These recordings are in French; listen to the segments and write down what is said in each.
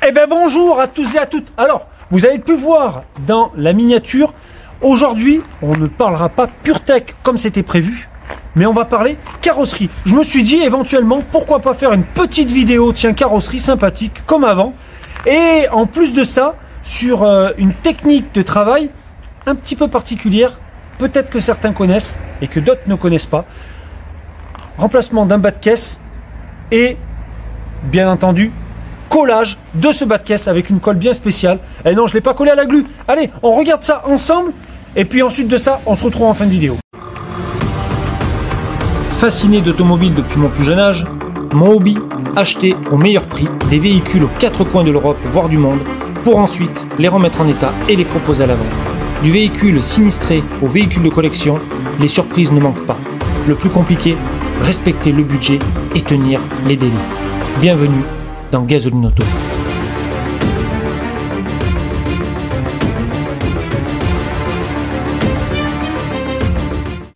Eh bien bonjour à tous et à toutes. Alors, vous avez pu voir dans la miniature, aujourd'hui, on ne parlera pas PureTech comme c'était prévu, mais on va parler carrosserie. Je me suis dit éventuellement, pourquoi pas faire une petite vidéo, tiens, carrosserie sympathique comme avant. Et en plus de ça, sur une technique de travail un petit peu particulière, peut-être que certains connaissent et que d'autres ne connaissent pas. Remplacement d'un bas de caisse et, bien entendu, collage de ce bas de caisse avec une colle bien spéciale. Et non, je ne l'ai pas collé à la glu. Allez, on regarde ça ensemble et puis ensuite de ça, on se retrouve en fin de vidéo. Fasciné d'automobile depuis mon plus jeune âge, mon hobby, acheter au meilleur prix des véhicules aux quatre coins de l'Europe, voire du monde, pour ensuite les remettre en état et les proposer à la vente. Du véhicule sinistré au véhicule de collection, les surprises ne manquent pas. Le plus compliqué, respecter le budget et tenir les délais. Bienvenue dans Gasoline Auto.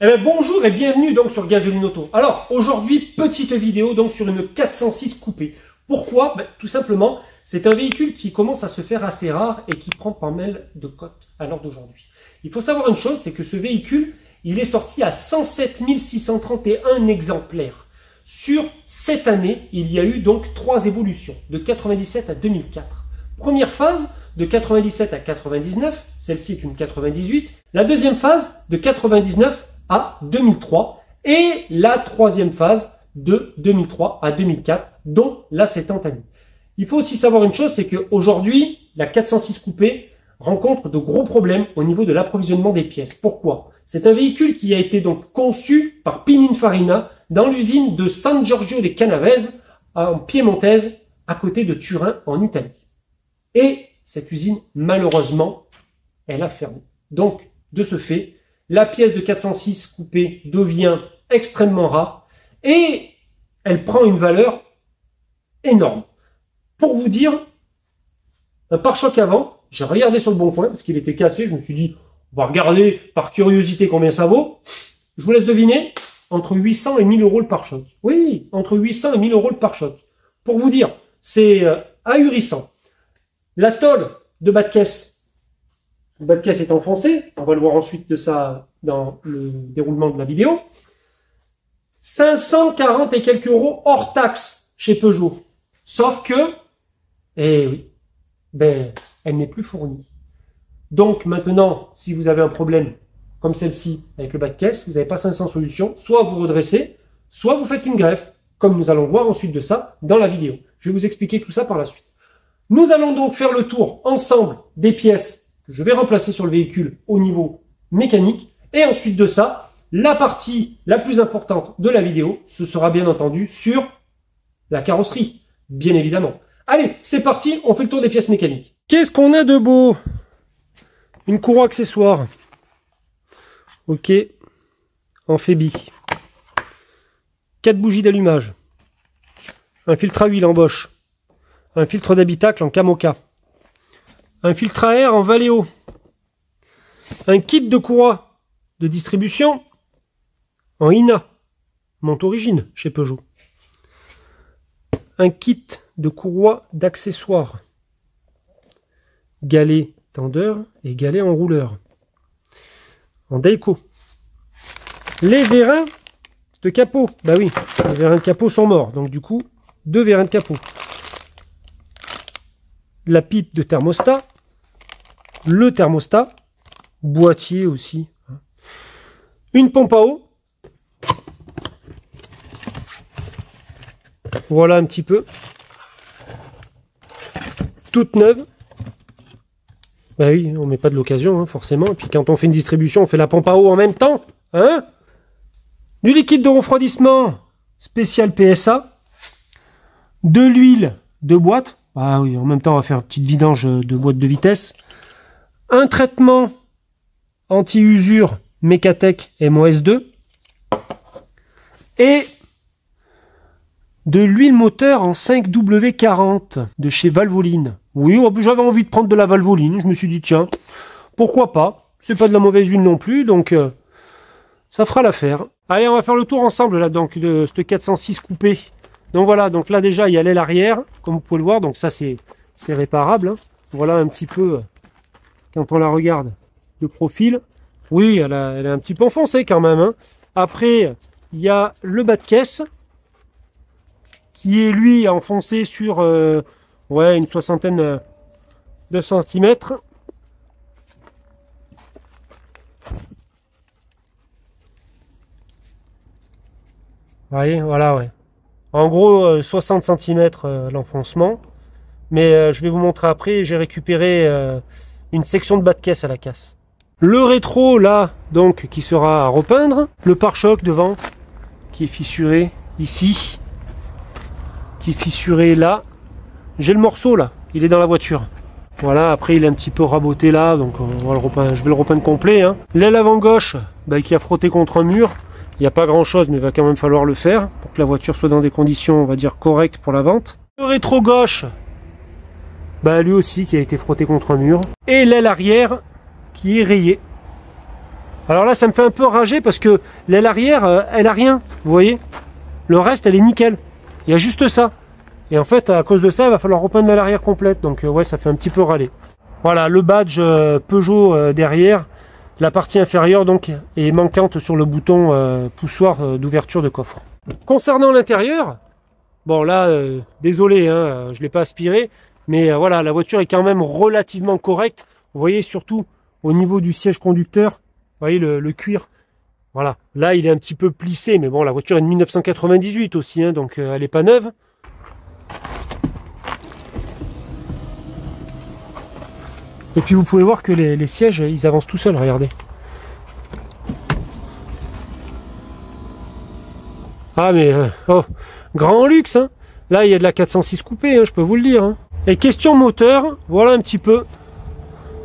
Eh bien, bonjour et bienvenue donc sur Gasoline Auto. Alors aujourd'hui, petite vidéo donc sur une 406 coupé. Pourquoi? Tout simplement, c'est un véhicule qui commence à se faire assez rare et qui prend pas mal de cotes à l'heure d'aujourd'hui. Il faut savoir une chose, c'est que ce véhicule, il est sorti à 107 631 exemplaires. Sur cette année, il y a eu donc 3 évolutions, de 97 à 2004. Première phase, de 97 à 99, celle-ci est une 98. La deuxième phase, de 99 à 2003. Et la troisième phase, de 2003 à 2004, dont la 70 année. Il faut aussi savoir une chose, c'est qu'aujourd'hui, la 406 coupé rencontre de gros problèmes au niveau de l'approvisionnement des pièces. Pourquoi? C'est un véhicule qui a été donc conçu par Pininfarina dans l'usine de San Giorgio de Canavese en Piémontaise, à côté de Turin en Italie. Et cette usine, malheureusement, elle a fermé. Donc, de ce fait, la pièce de 406 coupé devient extrêmement rare et elle prend une valeur énorme. Pour vous dire, un pare-choc avant, j'ai regardé sur le bon coin parce qu'il était cassé, je me suis dit, on va regarder par curiosité combien ça vaut. Je vous laisse deviner, entre 800 et 1000 euros le pare-choc. Oui, entre 800 et 1000 euros le pare-choc. Pour vous dire, c'est ahurissant. La tôle de bas de caisse, le bas de caisse est enfoncé, on va le voir ensuite de ça dans le déroulement de la vidéo. 540 et quelques euros hors taxe chez Peugeot. Sauf que, eh oui, elle n'est plus fournie. Donc maintenant, si vous avez un problème comme celle-ci avec le bas de caisse, vous n'avez pas 500 solutions, soit vous redressez, soit vous faites une greffe, comme nous allons voir ensuite de ça dans la vidéo. Je vais vous expliquer tout ça par la suite. Nous allons donc faire le tour ensemble des pièces que je vais remplacer sur le véhicule au niveau mécanique. Et ensuite de ça, la partie la plus importante de la vidéo, ce sera bien entendu sur la carrosserie, bien évidemment. Allez, c'est parti, on fait le tour des pièces mécaniques. Qu'est-ce qu'on a de beau? Une courroie accessoire. Ok, en Fébi. 4 bougies d'allumage. Un filtre à huile en Bosch. Un filtre d'habitacle en Camoca. Un filtre à air en Valeo. Un kit de courroie de distribution en INA. Monte origine chez Peugeot. Un kit de courroie d'accessoires. Galet tendeur et galet enrouleur. En Dayco. Les vérins de capot. Bah oui, les vérins de capot sont morts. Donc du coup, 2 vérins de capot. La pipe de thermostat. Le thermostat. Boîtier aussi. Une pompe à eau. Voilà un petit peu. Toute neuve. Bah oui, on met pas de l'occasion, hein, forcément. Et puis quand on fait une distribution, on fait la pompe à eau en même temps. Hein? Du liquide de refroidissement spécial PSA. De l'huile de boîte. Ah oui, en même temps, on va faire une petite vidange de boîte de vitesse. Un traitement anti-usure Mecatech MOS2. Et de l'huile moteur en 5W40 de chez Valvoline. Oui, j'avais envie de prendre de la Valvoline. Je me suis dit, tiens, pourquoi pas? C'est pas de la mauvaise huile non plus, donc ça fera l'affaire. Allez, on va faire le tour ensemble là, donc, de cette 406 coupé. Donc voilà, donc là déjà il y a l'aile arrière, comme vous pouvez le voir, donc ça c'est c'est réparable. Hein. Voilà un petit peu, quand on la regarde de profil. Oui, elle est un petit peu enfoncée quand même. Hein. Après, il y a le bas de caisse, qui est lui enfoncé sur ouais, une soixantaine de centimètres. Vous voyez, voilà, ouais. En gros, 60 cm l'enfoncement. Mais je vais vous montrer après, j'ai récupéré une section de bas de caisse à la casse. Le rétro, là, donc, qui sera à repeindre. Le pare-choc devant, qui est fissuré ici. Qui est fissuré là. J'ai le morceau, là. Il est dans la voiture. Voilà, après, il est un petit peu raboté là. Donc, on va le repeindre, je vais le repeindre complet. Hein. L'aile avant gauche, bah, qui a frotté contre un mur. Il n'y a pas grand-chose, mais il va quand même falloir le faire. Pour que la voiture soit dans des conditions, on va dire, correctes pour la vente. Le rétro gauche, bah, lui aussi, qui a été frotté contre un mur. Et l'aile arrière, qui est rayée. Alors là, ça me fait un peu rager parce que l'aile arrière, elle a rien, vous voyez. Le reste, elle est nickel. Il y a juste ça. Et en fait, à cause de ça, il va falloir repeindre l'aile arrière complète. Donc ouais, ça fait un petit peu râler. Voilà, le badge Peugeot derrière. La partie inférieure donc est manquante sur le bouton poussoir d'ouverture de coffre. Concernant l'intérieur, bon là, désolé, hein, je ne l'ai pas aspiré. Mais voilà, la voiture est quand même relativement correcte. Vous voyez, surtout au niveau du siège conducteur, vous voyez le cuir. Voilà, là il est un petit peu plissé, mais bon, la voiture est de 1998 aussi, hein, donc elle n'est pas neuve. Et puis vous pouvez voir que les sièges, ils avancent tout seuls, regardez. Ah mais, oh, grand luxe, hein. Là il y a de la 406 coupée, hein, je peux vous le dire. Hein. Et question moteur, voilà un petit peu.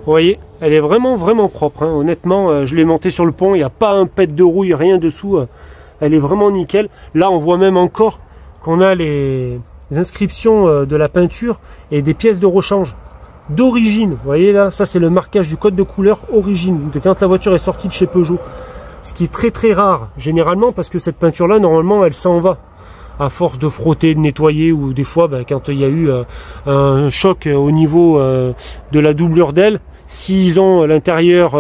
Vous voyez, elle est vraiment propre. Hein. Honnêtement, je l'ai montée sur le pont, il n'y a pas un pet de rouille, rien dessous. Elle est vraiment nickel. Là, on voit même encore qu'on a les inscriptions de la peinture et des pièces de rechange d'origine. Vous voyez là, ça c'est le marquage du code de couleur origine. De quand la voiture est sortie de chez Peugeot. Ce qui est très rare, généralement, parce que cette peinture-là, normalement, elle s'en va. À force de frotter, de nettoyer, ou des fois, ben, quand il y a eu un choc au niveau de la doublure d'aile, s'ils ont l'intérieur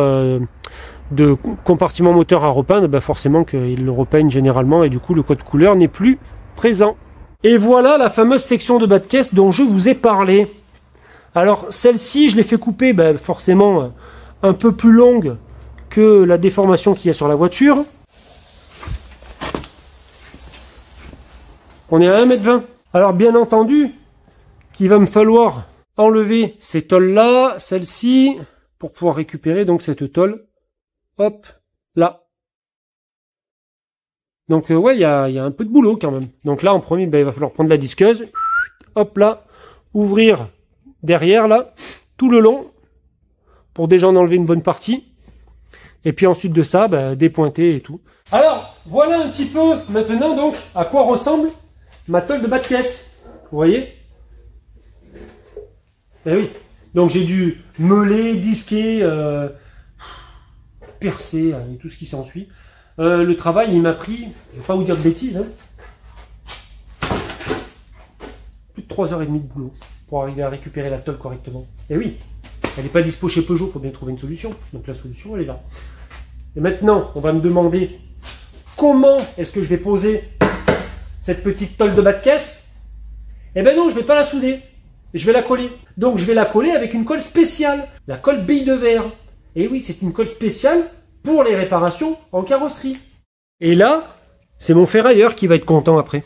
de compartiment moteur à repeindre, ben forcément qu'ils le repeignent généralement, et du coup, le code couleur n'est plus présent. Et voilà la fameuse section de bas de caisse dont je vous ai parlé. Alors, celle-ci, je l'ai fait couper, ben, forcément, un peu plus longue que la déformation qu'il y a sur la voiture. On est à 1,20 m. Alors bien entendu, qu'il va me falloir enlever ces tôles-là, celle-ci, pour pouvoir récupérer donc cette tôle. Hop, là. Donc ouais, il y a un peu de boulot quand même. Donc là, en premier, ben, il va falloir prendre la disqueuse. Hop là, ouvrir derrière là, tout le long, pour déjà en enlever une bonne partie. Et puis ensuite de ça, ben, dépointer et tout. Alors, voilà un petit peu maintenant donc à quoi ressemble ma tôle de bas de caisse. Vous voyez? Eh oui. Donc j'ai dû meuler, disquer, percer et tout ce qui s'ensuit. Le travail, il m'a pris, je ne vais pas vous dire de bêtises, hein, plus de 3h30 de boulot pour arriver à récupérer la tôle correctement. Et oui, elle n'est pas dispo chez Peugeot pour bien trouver une solution. Donc la solution, elle est là. Et maintenant, on va me demander comment est-ce que je vais poser cette petite tôle de bas de caisse. Eh ben non, je ne vais pas la souder. Je vais la coller. Donc je vais la coller avec une colle spéciale. La colle bille de verre. Et oui, c'est une colle spéciale pour les réparations en carrosserie. Et là, c'est mon ferrailleur qui va être content après.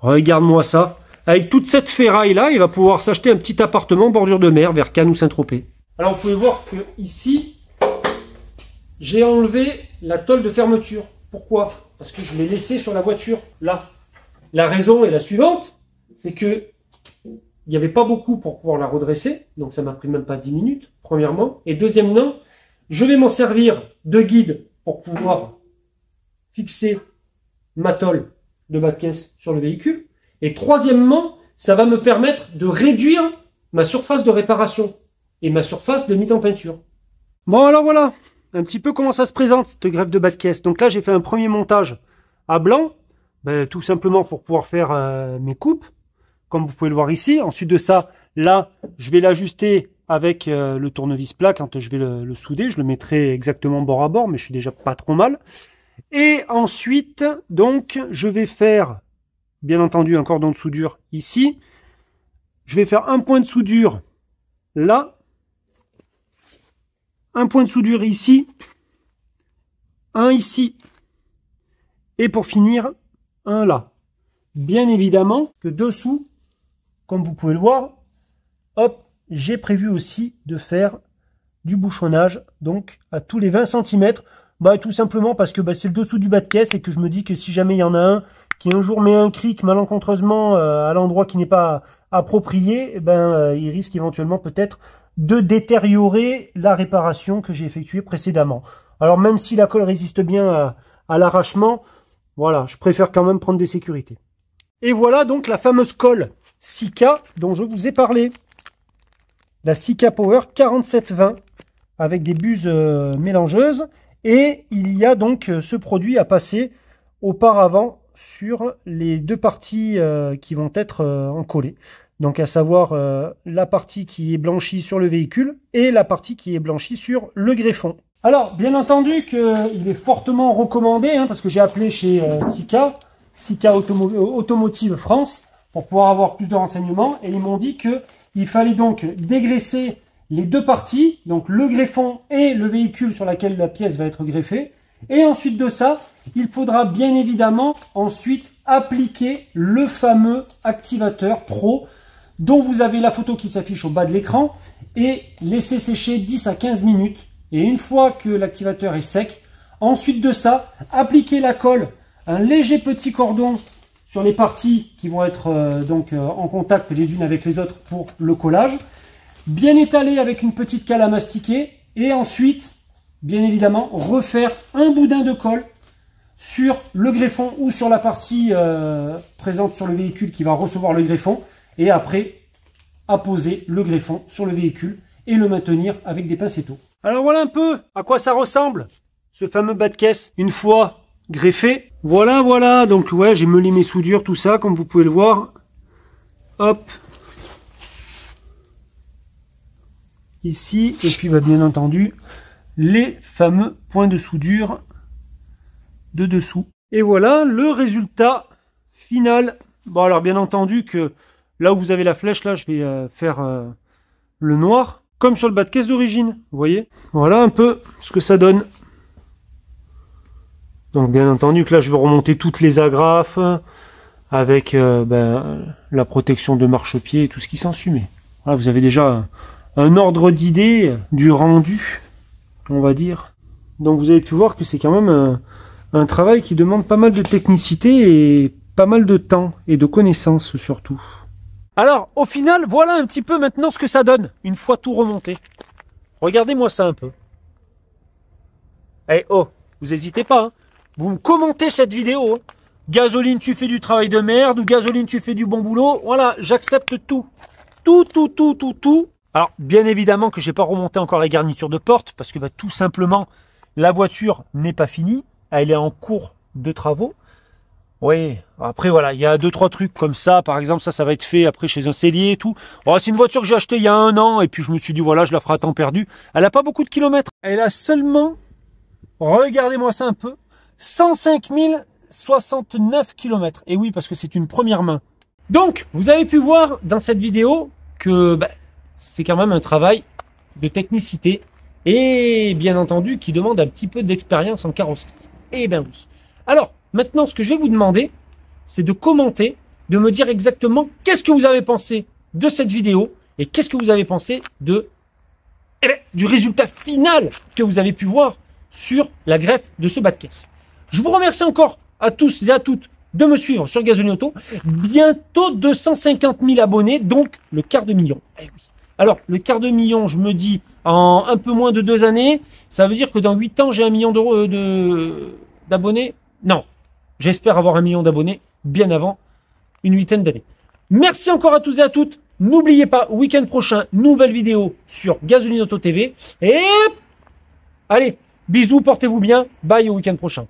Regarde-moi ça. Avec toute cette ferraille-là, il va pouvoir s'acheter un petit appartement en bordure de mer vers Cannes ou Saint-Tropez. Alors vous pouvez voir que ici, j'ai enlevé la tôle de fermeture. Pourquoi? Parce que je l'ai laissée sur la voiture, là. La raison est la suivante, c'est que il n'y avait pas beaucoup pour pouvoir la redresser, donc ça m'a pris même pas 10 minutes, premièrement. Et deuxièmement, je vais m'en servir de guide pour pouvoir fixer ma tôle de bas de caisse sur le véhicule. Et troisièmement, ça va me permettre de réduire ma surface de réparation et ma surface de mise en peinture. Bon, alors voilà, un petit peu comment ça se présente, cette greffe de bas de caisse. Donc là, j'ai fait un premier montage à blanc, ben, tout simplement pour pouvoir faire mes coupes, comme vous pouvez le voir ici. Ensuite de ça, Là, je vais l'ajuster avec le tournevis plat quand je vais le souder. Je le mettrai exactement bord à bord, mais je suis déjà pas trop mal. Et ensuite, donc, je vais faire, bien entendu, un cordon de soudure ici. Je vais faire un point de soudure là. Un point de soudure ici. Un ici. Et pour finir, un là. Bien évidemment que dessous, comme vous pouvez le voir, hop, j'ai prévu aussi de faire du bouchonnage, donc à tous les 20 cm. Tout simplement parce que c'est le dessous du bas de caisse et que je me dis que si jamais il y en a un qui un jour met un cric malencontreusement à l'endroit qui n'est pas approprié, il risque éventuellement peut-être de détériorer la réparation que j'ai effectuée précédemment. Alors même si la colle résiste bien à l'arrachement, voilà, je préfère quand même prendre des sécurités. Et voilà donc la fameuse colle Sika dont je vous ai parlé. La Sika Power 4720 avec des buses mélangeuses. Et il y a donc ce produit à passer auparavant sur les deux parties qui vont être encollées. Donc à savoir la partie qui est blanchie sur le véhicule et la partie qui est blanchie sur le greffon. Alors bien entendu qu'il est fortement recommandé, parce que j'ai appelé chez Sika Automotive France, pour pouvoir avoir plus de renseignements. Et ils m'ont dit qu'il fallait donc dégraisser les deux parties, donc le greffon et le véhicule sur lequel la pièce va être greffée. Et ensuite de ça, il faudra bien évidemment ensuite appliquer le fameux activateur Pro dont vous avez la photo qui s'affiche au bas de l'écran et laisser sécher 10 à 15 minutes. Et une fois que l'activateur est sec, ensuite de ça, appliquer la colle, un léger petit cordon sur les parties qui vont être en contact les unes avec les autres pour le collage. Bien étaler avec une petite cale à mastiquer et ensuite, bien évidemment, refaire un boudin de colle sur le greffon ou sur la partie présente sur le véhicule qui va recevoir le greffon et après apposer le greffon sur le véhicule et le maintenir avec des pincettes. Alors voilà un peu à quoi ça ressemble ce fameux bas de caisse une fois greffé. Voilà, donc ouais, j'ai meulé mes soudures, tout ça, comme vous pouvez le voir. Hop. Ici, et puis bien entendu les fameux points de soudure de dessous. Et voilà le résultat final. Bon alors bien entendu que là où vous avez la flèche, là je vais faire le noir comme sur le bas de caisse d'origine, vous voyez. Voilà un peu ce que ça donne. Donc bien entendu que là je vais remonter toutes les agrafes avec la protection de marchepied et tout ce qui s'ensuit. Mais voilà, vous avez déjà un ordre d'idée du rendu, on va dire. Donc vous avez pu voir que c'est quand même un travail qui demande pas mal de technicité et pas mal de temps et de connaissances surtout. Alors au final, voilà un petit peu maintenant ce que ça donne, une fois tout remonté. Regardez-moi ça un peu. Eh oh, vous n'hésitez pas, vous me commentez cette vidéo. Gasoline, tu fais du travail de merde, ou Gasoline, tu fais du bon boulot. Voilà, j'accepte tout. Tout. Alors, bien évidemment que j'ai pas remonté encore la garniture de porte, parce que tout simplement, la voiture n'est pas finie. Elle est en cours de travaux. Oui, après voilà, il y a 2-3 trucs comme ça. Par exemple, ça va être fait après chez un sellier et tout. Oh, c'est une voiture que j'ai achetée il y a 1 an, et puis je me suis dit, voilà, je la ferai à temps perdu. Elle n'a pas beaucoup de kilomètres. Elle a seulement, regardez-moi ça un peu, 105 069 km. Et oui, parce que c'est une première main. Donc, vous avez pu voir dans cette vidéo que c'est quand même un travail de technicité et bien entendu qui demande un petit peu d'expérience en carrosserie. Eh bien oui. Alors, maintenant, ce que je vais vous demander, c'est de commenter, de me dire exactement qu'est-ce que vous avez pensé de cette vidéo et qu'est-ce que vous avez pensé du résultat final que vous avez pu voir sur la greffe de ce bas de caisse. Je vous remercie encore à tous et à toutes de me suivre sur Gasoline Auto. Bientôt 250 000 abonnés, donc le quart de million. Eh oui. Alors, le quart de million, je me dis, en un peu moins de 2 années, ça veut dire que dans 8 ans, j'ai 1 million d'abonnés. Non, j'espère avoir 1 million d'abonnés bien avant une 8aine d'années. Merci encore à tous et à toutes. N'oubliez pas, week-end prochain, nouvelle vidéo sur Gasoline Auto TV. Et allez, bisous, portez-vous bien. Bye au week-end prochain.